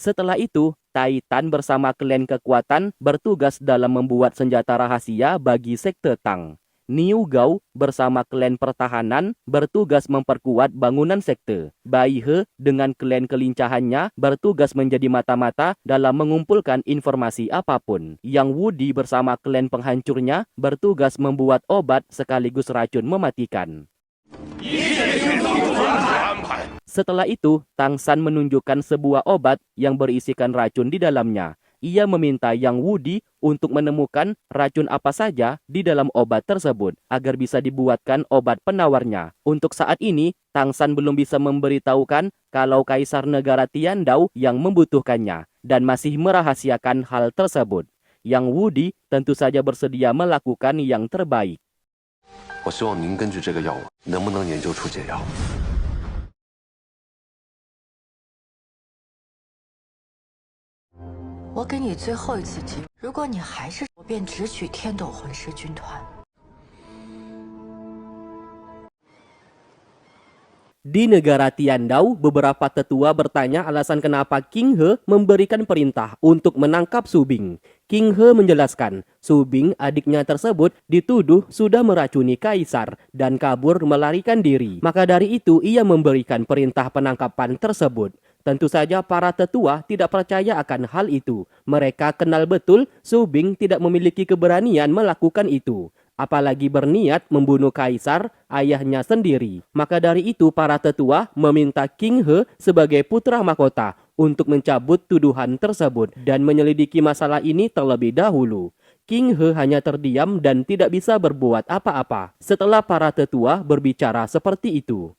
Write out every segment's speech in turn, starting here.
Setelah itu, Titan bersama klan kekuatan bertugas dalam membuat senjata rahasia bagi sekte Tang. Niu Gao bersama klan pertahanan bertugas memperkuat bangunan sekte. Bai He dengan klan kelincahannya bertugas menjadi mata-mata dalam mengumpulkan informasi apapun. Yang Wudi bersama klan penghancurnya bertugas membuat obat sekaligus racun mematikan. Setelah itu, Tang San menunjukkan sebuah obat yang berisikan racun di dalamnya. Ia meminta Yang Wudi untuk menemukan racun apa saja di dalam obat tersebut agar bisa dibuatkan obat penawarnya. Untuk saat ini, Tang San belum bisa memberitahukan kalau Kaisar Negara Tiandao yang membutuhkannya dan masih merahasiakan hal tersebut. Yang Wudi tentu saja bersedia melakukan yang terbaik. 我希望您根据这个药物能不能研究出解药。我给你最后一次机会，如果你还是，我便直取天斗魂师军团。 Di negara Tiandao, beberapa tetua bertanya alasan kenapa King He memberikan perintah untuk menangkap Su Bing. King He menjelaskan, Su Bing, adiknya tersebut, dituduh sudah meracuni kaisar dan kabur melarikan diri. Maka dari itu, ia memberikan perintah penangkapan tersebut. Tentu saja para tetua tidak percaya akan hal itu. Mereka kenal betul Su Bing tidak memiliki keberanian melakukan itu. Apalagi berniat membunuh kaisar ayahnya sendiri. Maka dari itu para tetua meminta King He sebagai putra mahkota untuk mencabut tuduhan tersebut dan menyelidiki masalah ini terlebih dahulu. King He hanya terdiam dan tidak bisa berbuat apa-apa setelah para tetua berbicara seperti itu.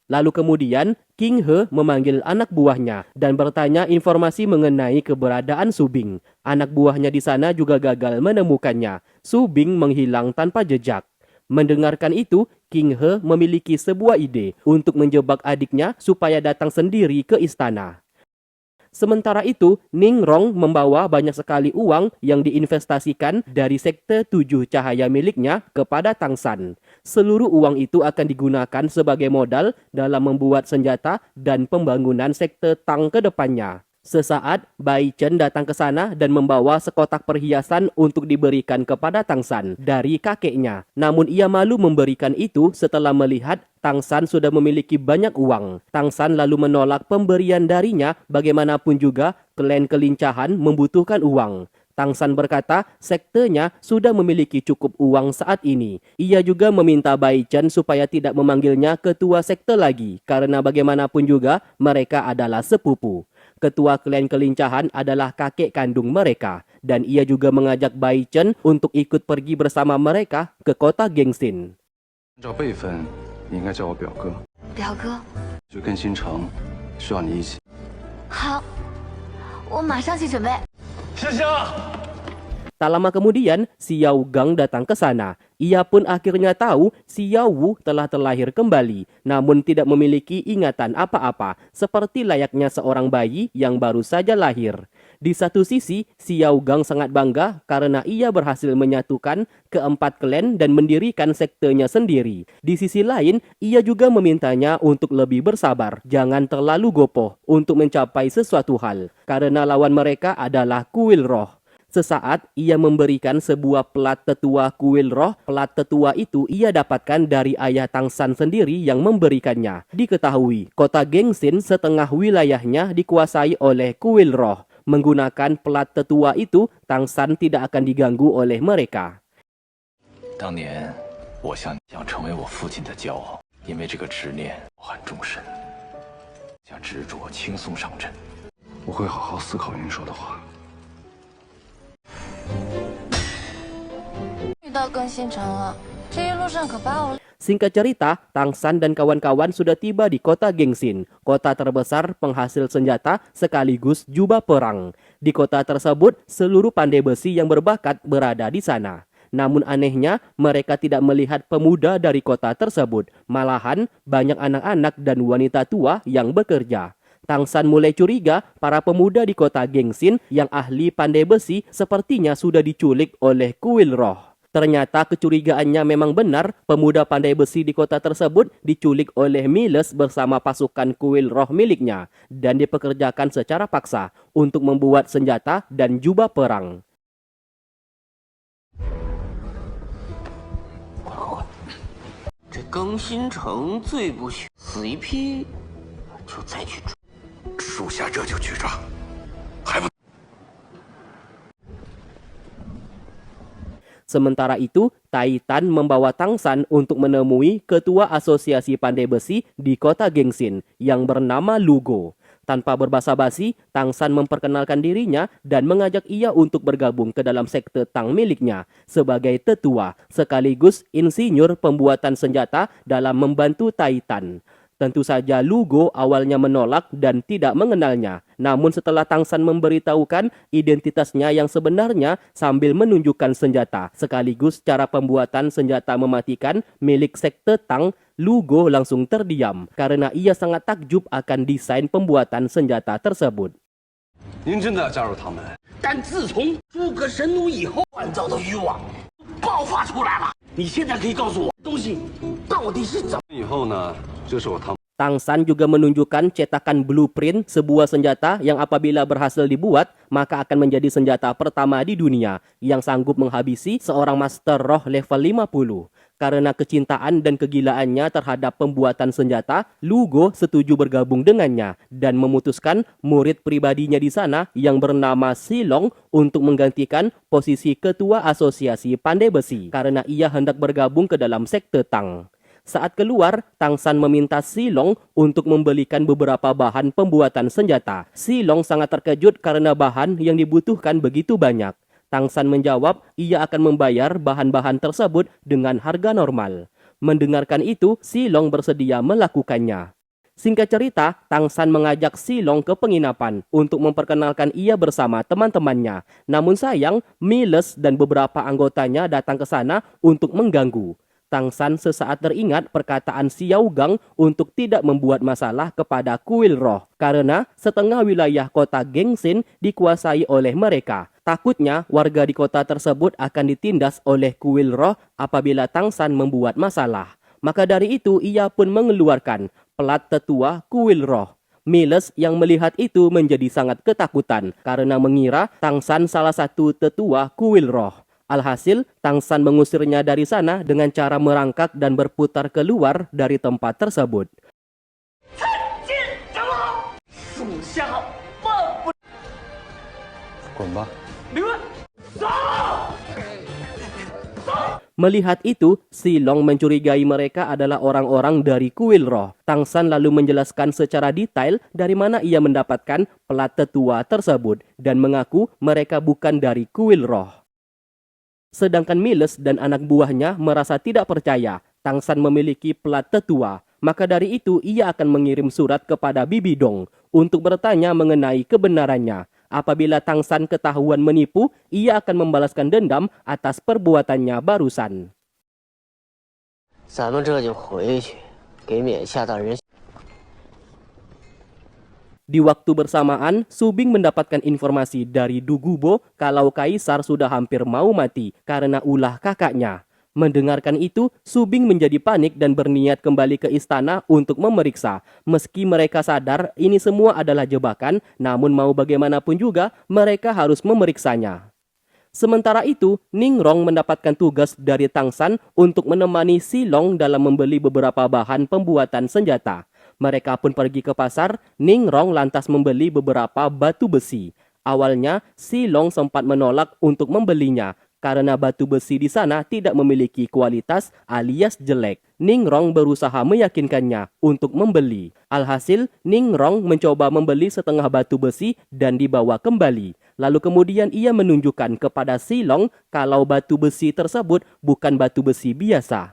Lalu kemudian King He memanggil anak buahnya dan bertanya informasi mengenai keberadaan Su Bing. Anak buahnya di sana juga gagal menemukannya. Su Bing menghilang tanpa jejak. Mendengarkan itu, King He memiliki sebuah ide untuk menjebak adiknya supaya datang sendiri ke istana. Sementara itu, Ning Rong membawa banyak sekali uang yang diinvestasikan dari sekte 7 cahaya miliknya kepada Tang San. Seluruh uang itu akan digunakan sebagai modal dalam membuat senjata dan pembangunan sekte Tang ke depannya. Sesaat, Bai Chen datang ke sana dan membawa sekotak perhiasan untuk diberikan kepada Tang San dari kakeknya. Namun ia malu memberikan itu setelah melihat Tang San sudah memiliki banyak uang. Tang San lalu menolak pemberian darinya, bagaimanapun juga klan kelincahan membutuhkan uang. Tang San berkata sektenya sudah memiliki cukup uang saat ini. Ia juga meminta Bai Chen supaya tidak memanggilnya ketua sekte lagi karena bagaimanapun juga mereka adalah sepupu. Ketua klan kelincahan adalah kakek kandung mereka dan ia juga mengajak Bai Chen untuk ikut pergi bersama mereka ke kota Gengsin. 按照辈分，你应该叫我表哥。表哥，去更新城，需要你一起。好，我马上去准备。 Tak lama kemudian, Xiao Gang datang ke sana. Ia pun akhirnya tahu Xiao Wu telah terlahir kembali, namun tidak memiliki ingatan apa-apa, seperti layaknya seorang bayi yang baru saja lahir. Di satu sisi, Xiao Gang sangat bangga karena ia berhasil menyatukan keempat klan dan mendirikan sektenya sendiri. Di sisi lain, ia juga memintanya untuk lebih bersabar, jangan terlalu gopoh untuk mencapai sesuatu hal, karena lawan mereka adalah kuil roh. Sesaat ia memberikan sebuah pelat tetua kuil roh. Pelat tetua itu ia dapatkan dari ayah Tang San sendiri yang memberikannya. Diketahui, kota Gengsin setengah wilayahnya dikuasai oleh kuil roh. Menggunakan pelat tetua itu, Tang San tidak akan diganggu oleh mereka. 当年我想成为我父亲的骄傲，因为这个执念我很终身，将执着轻松上阵。我会好好思考您说的话。 到更新城了，这一路上可把我 Singkat cerita, Tang San dan kawan-kawan sudah tiba di kota Gengsin, kota terbesar penghasil senjata sekaligus jubah perang. Di kota tersebut, seluruh pandai besi yang berbakat berada di sana. Namun anehnya, mereka tidak melihat pemuda dari kota tersebut. Malahan, banyak anak-anak dan wanita tua yang bekerja. Tang San mulai curiga para pemuda di kota Gengsin yang ahli pandai besi sepertinya sudah diculik oleh kuil roh. Ternyata kecurigaannya memang benar, pemuda pandai besi di kota tersebut diculik oleh Miles bersama pasukan kuil roh miliknya dan dipekerjakan secara paksa untuk membuat senjata dan jubah perang. 这更新城最不许死一批，就再去抓。属下这就去抓，还不 Sementara itu, Titan membawa Tangsan untuk menemui ketua asosiasi pandai besi di kota Gengsin yang bernama Lugo. Tanpa berbasa-basi, Tangsan memperkenalkan dirinya dan mengajak ia untuk bergabung ke dalam sekte Tang miliknya sebagai tetua sekaligus insinyur pembuatan senjata dalam membantu Titan. Tentu saja Lugo awalnya menolak dan tidak mengenalnya. Namun setelah Tangsan memberitahukan identitasnya yang sebenarnya sambil menunjukkan senjata sekaligus cara pembuatan senjata mematikan milik sekte Tang, Lugo langsung terdiam karena ia sangat takjub akan desain pembuatan senjata tersebut. 您真的要加入他们？ 但自从诸葛神弩以后，锻造的欲望爆发出来了。你现在可以告诉我，东西到底是怎么？ 以后呢，就是我他们。 Tangsan juga menunjukkan cetakan blueprint sebuah senjata yang apabila berhasil dibuat, maka akan menjadi senjata pertama di dunia yang sanggup menghabisi seorang master roh level 50. Karena kecintaan dan kegilaannya terhadap pembuatan senjata, Lugo setuju bergabung dengannya dan memutuskan murid pribadinya di sana yang bernama Silong untuk menggantikan posisi ketua asosiasi pandai besi karena ia hendak bergabung ke dalam sekte Tang. Saat keluar, Tangsan meminta Silong untuk membelikan beberapa bahan pembuatan senjata. Silong sangat terkejut karena bahan yang dibutuhkan begitu banyak. Tangsan menjawab ia akan membayar bahan-bahan tersebut dengan harga normal. Mendengarkan itu, Silong bersedia melakukannya. Singkat cerita, Tangsan mengajak Silong ke penginapan untuk memperkenalkan ia bersama teman-temannya. Namun sayang, Miles dan beberapa anggotanya datang ke sana untuk mengganggu. Tangsan sesaat teringat perkataan Xiao Gang untuk tidak membuat masalah kepada kuil roh karena setengah wilayah kota Gengsin dikuasai oleh mereka. Takutnya warga di kota tersebut akan ditindas oleh kuil roh apabila Tangsan membuat masalah. Maka dari itu ia pun mengeluarkan pelat tetua kuil roh. Miles yang melihat itu menjadi sangat ketakutan karena mengira Tangsan salah satu tetua kuil roh. Alhasil, Tangsan mengusirnya dari sana dengan cara merangkak dan berputar keluar dari tempat tersebut. 属下万不滚吧！ Melihat itu, Silong mencurigai mereka adalah orang-orang dari kuil roh. Tangsan lalu menjelaskan secara detail dari mana ia mendapatkan pelat tetua tersebut dan mengaku mereka bukan dari kuil roh. Sedangkan Miles dan anak buahnya merasa tidak percaya Tangsan memiliki pelat tetua. Maka dari itu ia akan mengirim surat kepada Bibi Dong untuk bertanya mengenai kebenarannya. Apabila Tangsan ketahuan menipu, ia akan membalaskan dendam atas perbuatannya barusan. 咱们这就回去，给冕下大人。 Di waktu bersamaan, Subing mendapatkan informasi dari Dugubo kalau Kaisar sudah hampir mau mati karena ulah kakaknya. Mendengarkan itu, Subing menjadi panik dan berniat kembali ke istana untuk memeriksa. Meski mereka sadar ini semua adalah jebakan, namun mau bagaimanapun juga mereka harus memeriksanya. Sementara itu, Ningrong mendapatkan tugas dari Tangsan untuk menemani Silong dalam membeli beberapa bahan pembuatan senjata. Mereka pun pergi ke pasar. Ningrong lantas membeli beberapa batu besi. Awalnya, Silong sempat menolak untuk membelinya karena batu besi di sana tidak memiliki kualitas alias jelek. Ningrong berusaha meyakinkannya untuk membeli. Alhasil, Ningrong mencoba membeli setengah batu besi dan dibawa kembali. Lalu kemudian ia menunjukkan kepada Silong kalau batu besi tersebut bukan batu besi biasa.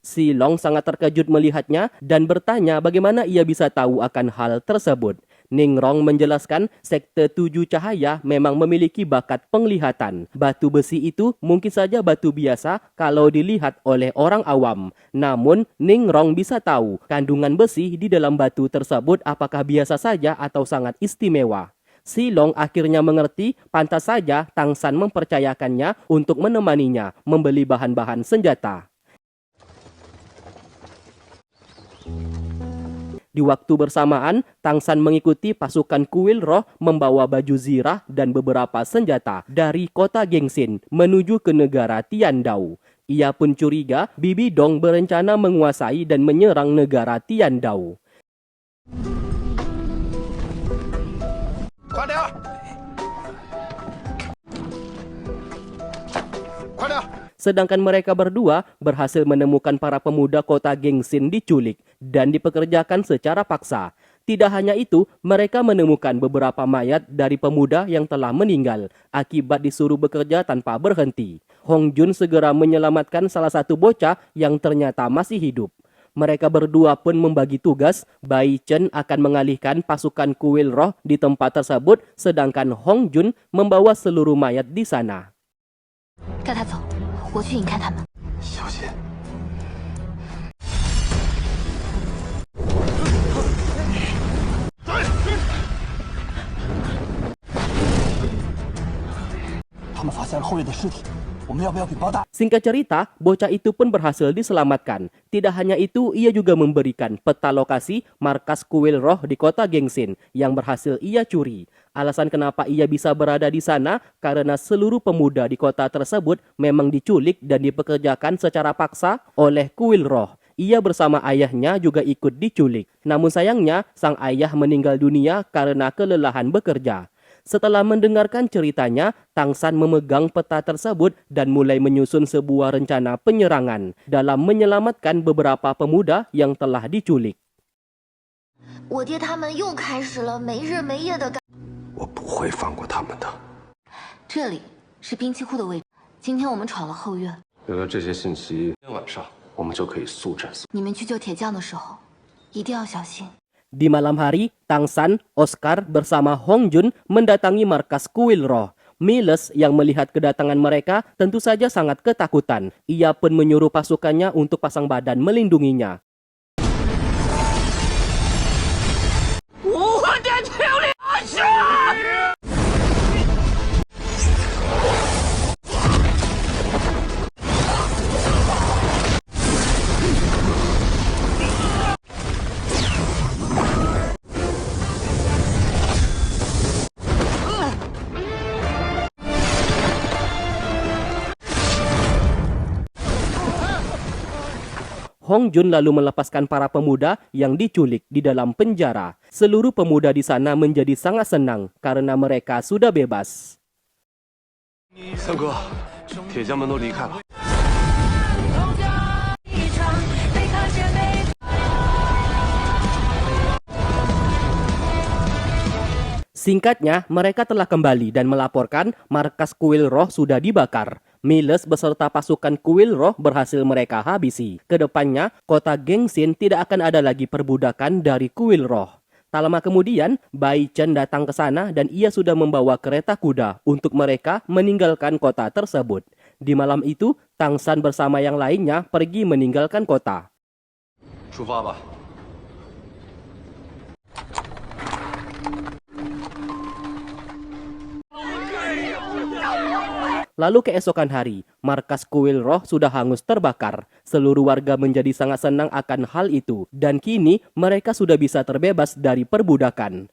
Silong sangat terkejut melihatnya dan bertanya bagaimana ia bisa tahu akan hal tersebut. Ningrong menjelaskan sekte 7 cahaya memang memiliki bakat penglihatan. Batu besi itu mungkin saja batu biasa kalau dilihat oleh orang awam. Namun, Ningrong bisa tahu kandungan besi di dalam batu tersebut apakah biasa saja atau sangat istimewa. Silong akhirnya mengerti, pantas saja Tang San mempercayakannya untuk menemaninya membeli bahan-bahan senjata. Di waktu bersamaan, Tang San mengikuti pasukan kuil roh membawa baju zirah dan beberapa senjata dari kota Gengsin menuju ke negara Tiandao. Ia pun curiga Bibi Dong berencana menguasai dan menyerang negara Tiandao. Sedangkan mereka berdua berhasil menemukan para pemuda kota Gengsin diculik dan dipekerjakan secara paksa. Tidak hanya itu, mereka menemukan beberapa mayat dari pemuda yang telah meninggal akibat disuruh bekerja tanpa berhenti. Hong Jun segera menyelamatkan salah satu bocah yang ternyata masih hidup. Mereka berdua pun membagi tugas. Bai Chen akan mengalihkan pasukan kuil roh di tempat tersebut, sedangkan Hong Jun membawa seluruh mayat di sana. 带他走，我去引开他们。小心。他们发现了后烨的尸体，我们要不要禀报大？ Singkat cerita, bocah itu pun berhasil diselamatkan. Tidak hanya itu, ia juga memberikan peta lokasi markas kuil roh di kota Gengsin yang berhasil ia curi. Alasan kenapa ia bisa berada di sana karena seluruh pemuda di kota tersebut memang diculik dan dipekerjakan secara paksa oleh kuil roh. Ia bersama ayahnya juga ikut diculik. Namun sayangnya, sang ayah meninggal dunia karena kelelahan bekerja. Setelah mendengarkan ceritanya, Tang San memegang peta tersebut dan mulai menyusun sebuah rencana penyerangan dalam menyelamatkan beberapa pemuda yang telah diculik. 我爹他们又开始了没日没夜的干。我不会放过他们的。这里是兵器库的位置，今天我们闯了后院，有了这些信息，今天晚上我们就可以速战速。你们去救铁匠的时候一定要小心。 Di malam hari, Tang San, Oscar bersama Hong Jun mendatangi markas kuil roh. Miles yang melihat kedatangan mereka tentu saja sangat ketakutan. Ia pun menyuruh pasukannya untuk pasang badan melindunginya. Hong Jun lalu melepaskan para pemuda yang diculik di dalam penjara. Seluruh pemuda di sana menjadi sangat senang karena mereka sudah bebas. 三哥，铁匠们都离开了。 Singkatnya, mereka telah kembali dan melaporkan markas kuil roh sudah dibakar. Miles beserta pasukan kuil roh berhasil mereka habisi. Kedepannya, kota Gengsin tidak akan ada lagi perbudakan dari kuil roh. Tak lama kemudian, Bai Chen datang ke sana dan ia sudah membawa kereta kuda untuk mereka meninggalkan kota tersebut. Di malam itu, Tang San bersama yang lainnya pergi meninggalkan kota. 出发吧。 Lalu keesokan hari, markas kuil roh sudah hangus terbakar. Seluruh warga menjadi sangat senang akan hal itu. Dan kini mereka sudah bisa terbebas dari perbudakan.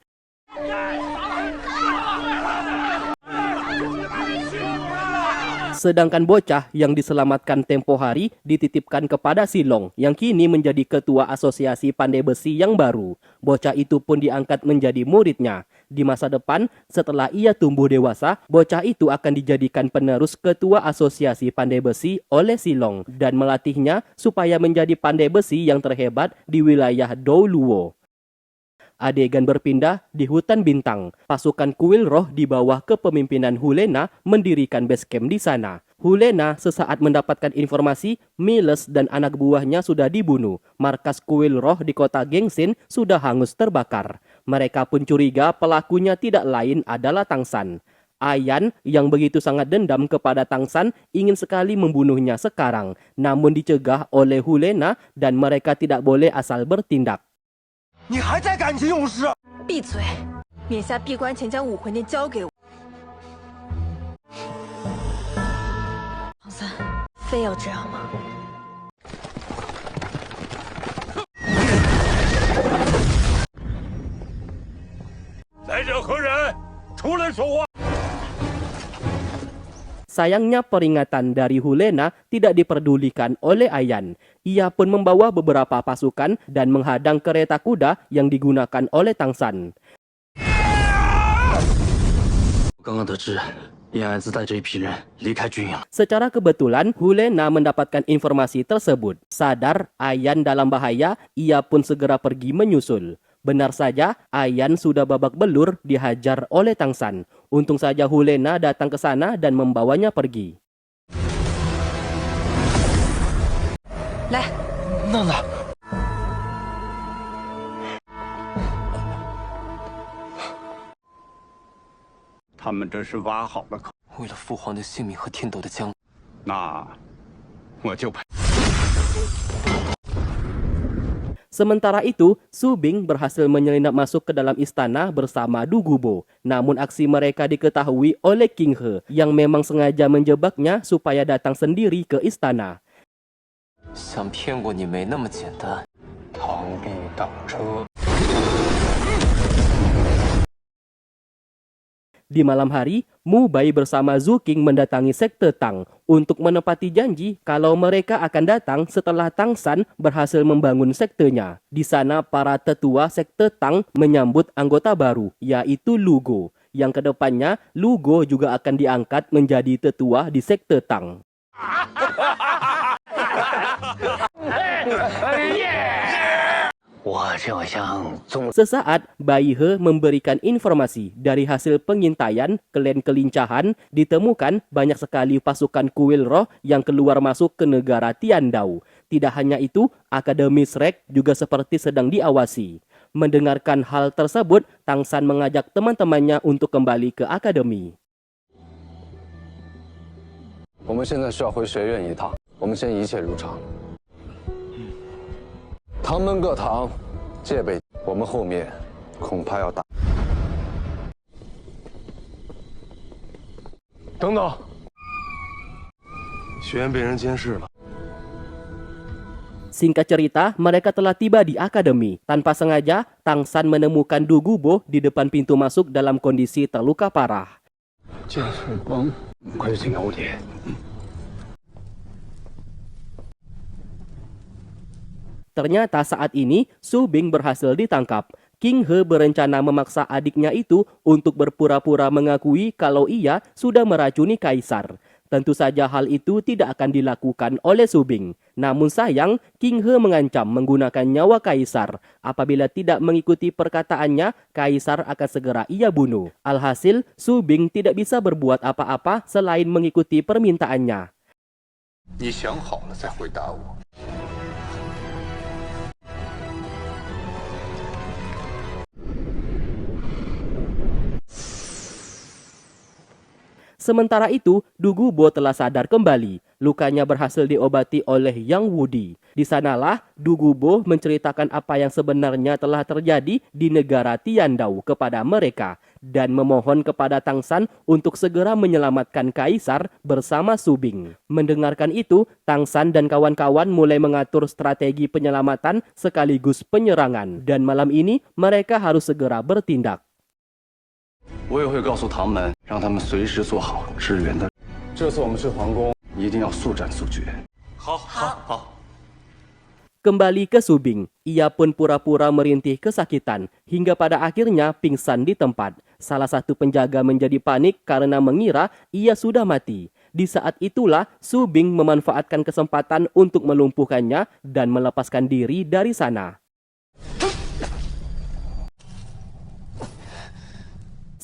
Sedangkan bocah yang diselamatkan tempo hari dititipkan kepada Silong yang kini menjadi ketua asosiasi pandai besi yang baru. Bocah itu pun diangkat menjadi muridnya. Di masa depan, setelah ia tumbuh dewasa, bocah itu akan dijadikan penerus ketua asosiasi pandai besi oleh Silong dan melatihnya supaya menjadi pandai besi yang terhebat di wilayah Douluo. Adegan berpindah di hutan bintang. Pasukan kuil roh di bawah kepemimpinan Hulena mendirikan base camp di sana. Hulena sesaat mendapatkan informasi Miles dan anak buahnya sudah dibunuh. Markas kuil roh di kota Gengsin sudah hangus terbakar. Mereka pun curiga pelakunya tidak lain adalah Tang San. Ayan yang begitu sangat dendam kepada Tang San ingin sekali membunuhnya sekarang, namun dicegah oleh Hulena dan mereka tidak boleh asal bertindak. 你还在感情用事？ 闭嘴！免下闭关前将武魂殿交给我。唐三，非要这样吗？ 来者何人？出来说话！ Sayangnya peringatan dari Hulena tidak diperdulikan oleh Ayan. Ia pun membawa beberapa pasukan dan menghadang kereta kuda yang digunakan oleh Tang San. 我刚刚得知，燕爱自带这一批人离开军营。 Secara kebetulan, Hulena mendapatkan informasi tersebut. Sadar Ayan dalam bahaya, ia pun segera pergi menyusul. Benar saja, Ayan sudah babak belur dihajar oleh Tang San. Untung saja Hulena datang ke sana dan membawanya pergi. 来，娜娜，他们这是挖好了口，为了父皇的性命和天斗的将，那我就派。 Sementara itu, Su Bing berhasil menyelinap masuk ke dalam istana bersama Du Gubo. Namun aksi mereka diketahui oleh King He yang memang sengaja menjebaknya supaya datang sendiri ke istana. 想骗过你没那么简单。螳臂挡车。 Di malam hari, Mu Bai bersama Zhu Qing mendatangi sekte Tang untuk menepati janji kalau mereka akan datang setelah Tang San berhasil membangun sektenya. Di sana, para tetua sekte Tang menyambut anggota baru, yaitu Lu Go. Yang kedepannya, Lu Go juga akan diangkat menjadi tetua di sekte Tang. Sesaat, Bai He memberikan informasi dari hasil pengintaian klan kelincahan ditemukan banyak sekali pasukan kuil roh yang keluar masuk ke negara Tiandao. Tidak hanya itu, Akademi Shrek juga seperti sedang diawasi. Mendengarkan hal tersebut, Tang San mengajak teman-temannya untuk kembali ke akademi. 我们现在是要回学院一趟，我们先一切如常。堂门各堂，戒备，我们后面恐怕要打。等等，学院被人监视了。 Singkat cerita, mereka telah tiba di akademi. Tanpa sengaja, Tang San menemukan Du Gubo di depan pintu masuk dalam kondisi terluka parah. 剑水崩，快去请个蝴蝶。 Ternyata saat ini, Su Bing berhasil ditangkap. King He berencana memaksa adiknya itu untuk berpura-pura mengakui kalau ia sudah meracuni kaisar. Tentu saja hal itu tidak akan dilakukan oleh Su Bing. Namun sayang, King He mengancam menggunakan nyawa kaisar. Apabila tidak mengikuti perkataannya, kaisar akan segera ia bunuh. Alhasil, Su Bing tidak bisa berbuat apa-apa selain mengikuti permintaannya. 你想好了再回答我。 Sementara itu, Du Gubo telah sadar kembali. Lukanya berhasil diobati oleh Yang Wudi. Di sanalah, Du Gubo menceritakan apa yang sebenarnya telah terjadi di negara Tiandao kepada mereka dan memohon kepada Tang San untuk segera menyelamatkan kaisar bersama Su Bing. Mendengarkan itu, Tang San dan kawan-kawan mulai mengatur strategi penyelamatan sekaligus penyerangan. Dan malam ini, mereka harus segera bertindak. 我也会告诉唐门，让他们随时做好支援的。这次我们去皇宫，一定要速战速决。好。 Kembali ke Su Bing, ia pun pura-pura merintih kesakitan hingga pada akhirnya pingsan di tempat. Salah satu penjaga menjadi panik karena mengira ia sudah mati. Di saat itulah Su Bing memanfaatkan kesempatan untuk melumpuhkannya dan melepaskan diri dari sana.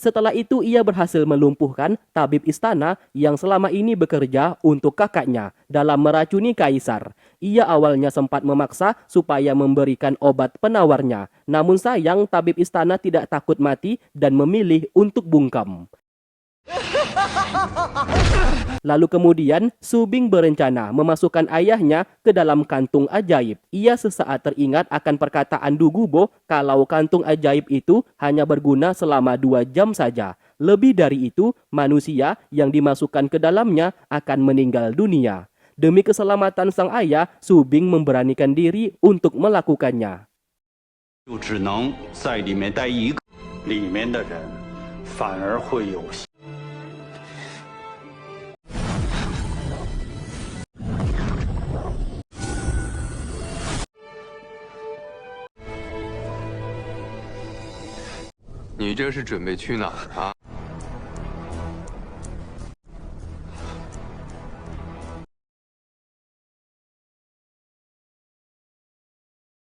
Setelah itu ia berhasil melumpuhkan tabib istana yang selama ini bekerja untuk kakaknya dalam meracuni kaisar. Ia awalnya sempat memaksa supaya memberikan obat penawarnya. Namun sayang tabib istana tidak takut mati dan memilih untuk bungkam. Lalu kemudian Su Bing berencana memasukkan ayahnya ke dalam kantung ajaib. Ia sesaat teringat akan perkataan Du Gubo kalau kantung ajaib itu hanya berguna selama 2 jam saja. Lebih dari itu, manusia yang dimasukkan ke dalamnya akan meninggal dunia. Demi keselamatan sang ayah, Su Bing memberanikan diri untuk melakukannya. 就只能在里面待一个，里面的人反而会有。你这是准备去哪儿啊？